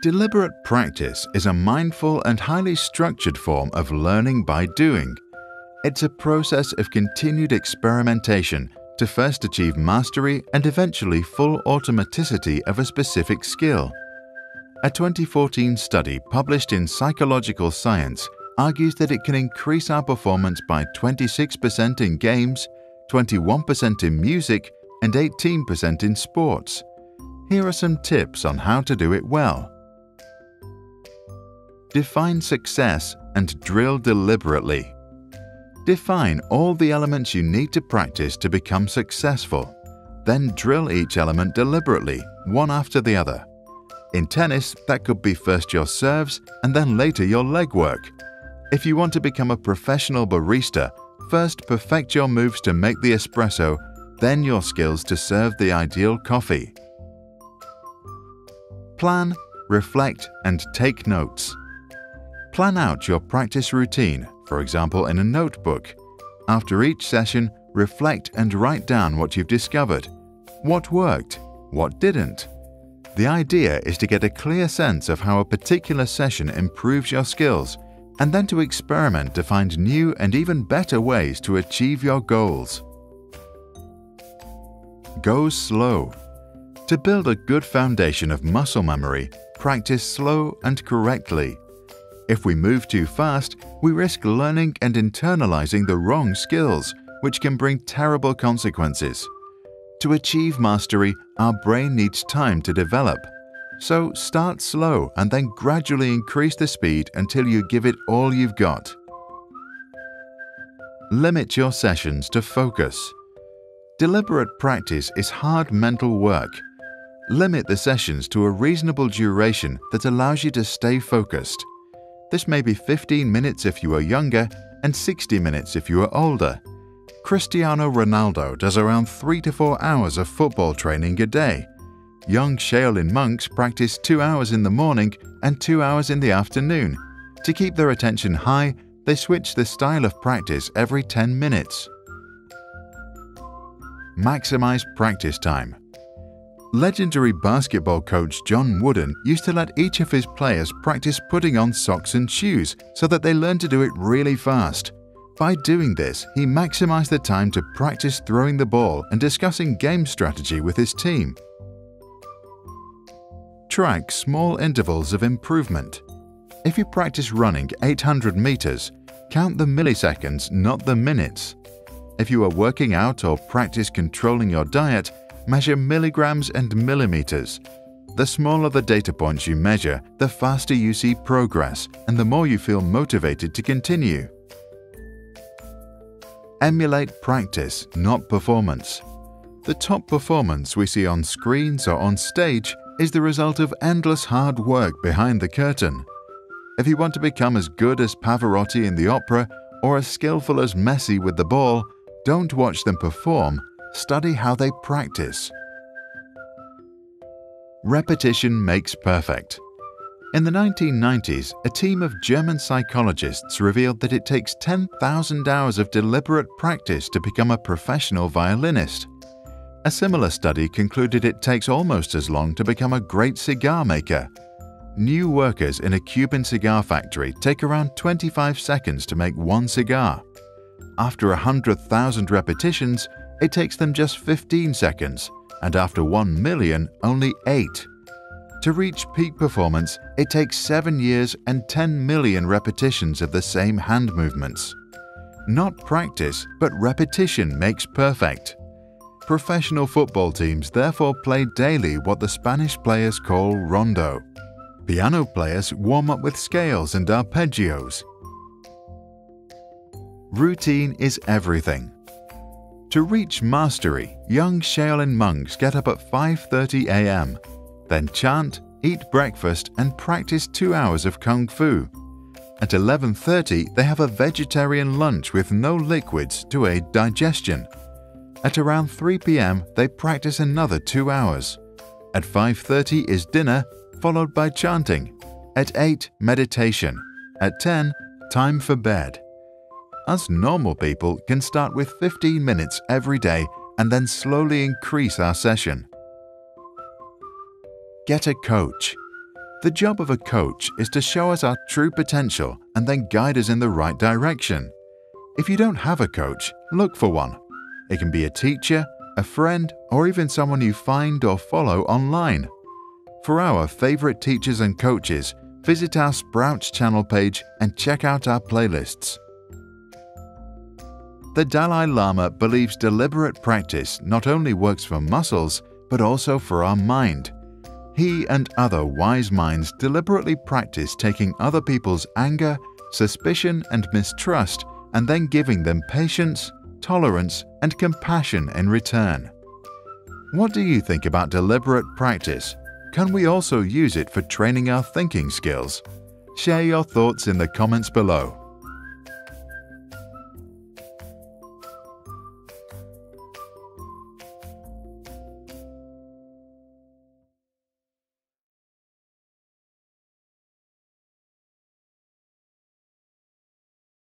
Deliberate practice is a mindful and highly structured form of learning by doing. It's a process of continued experimentation to first achieve mastery and eventually full automaticity of a specific skill. A 2014 study published in Psychological Science argues that it can increase our performance by 26% in games, 21% in music, and 18% in sports. Here are some tips on how to do it well. Define success and drill deliberately. Define all the elements you need to practice to become successful. Then drill each element deliberately, one after the other. In tennis, that could be first your serves and then later your leg work. If you want to become a professional barista, first perfect your moves to make the espresso, then your skills to serve the ideal coffee. Plan, reflect, and take notes. Plan out your practice routine, for example in a notebook. After each session, reflect and write down what you've discovered. What worked? What didn't? The idea is to get a clear sense of how a particular session improves your skills, and then to experiment to find new and even better ways to achieve your goals. Go slow. To build a good foundation of muscle memory, practice slow and correctly. If we move too fast, we risk learning and internalizing the wrong skills, which can bring terrible consequences. To achieve mastery, our brain needs time to develop. So start slow and then gradually increase the speed until you give it all you've got. Limit your sessions to focus. Deliberate practice is hard mental work. Limit the sessions to a reasonable duration that allows you to stay focused. This may be 15 minutes if you are younger and 60 minutes if you are older. Cristiano Ronaldo does around 3 to 4 hours of football training a day. Young Shaolin monks practice 2 hours in the morning and 2 hours in the afternoon. To keep their attention high, they switch the style of practice every 10 minutes. Maximize practice time. Legendary basketball coach John Wooden used to let each of his players practice putting on socks and shoes so that they learned to do it really fast. By doing this, he maximized the time to practice throwing the ball and discussing game strategy with his team. Track small intervals of improvement. If you practice running 800 meters, count the milliseconds, not the minutes. If you are working out or practice controlling your diet, measure milligrams and millimeters. The smaller the data points you measure, the faster you see progress and the more you feel motivated to continue. Emulate practice, not performance. The top performance we see on screens or on stage is the result of endless hard work behind the curtain. If you want to become as good as Pavarotti in the opera or as skillful as Messi with the ball, don't watch them perform, study how they practice. Repetition makes perfect. In the 1990s, a team of German psychologists revealed that it takes 10,000 hours of deliberate practice to become a professional violinist. A similar study concluded it takes almost as long to become a great cigar maker. New workers in a Cuban cigar factory take around 25 seconds to make one cigar. After 100,000 repetitions, it takes them just 15 seconds, and after 1 million, only 8. To reach peak performance, it takes 7 years and 10 million repetitions of the same hand movements. Not practice, but repetition makes perfect. Professional football teams therefore play daily what the Spanish players call rondo. Piano players warm up with scales and arpeggios. Routine is everything. To reach mastery, young Shaolin monks get up at 5:30 a.m., then chant, eat breakfast, and practice 2 hours of Kung Fu. At 11:30, they have a vegetarian lunch with no liquids to aid digestion. At around 3 p.m., they practice another 2 hours. At 5:30 is dinner, followed by chanting. At 8, meditation. At 10, time for bed. Us normal people can start with 15 minutes every day and then slowly increase our session. Get a coach. The job of a coach is to show us our true potential and then guide us in the right direction. If you don't have a coach, look for one. It can be a teacher, a friend, or even someone you find or follow online. For our favorite teachers and coaches, visit our Sprouts channel page and check out our playlists. The Dalai Lama believes deliberate practice not only works for muscles, but also for our mind. He and other wise minds deliberately practice taking other people's anger, suspicion, and mistrust and then giving them patience, tolerance, and compassion in return. What do you think about deliberate practice? Can we also use it for training our thinking skills? Share your thoughts in the comments below.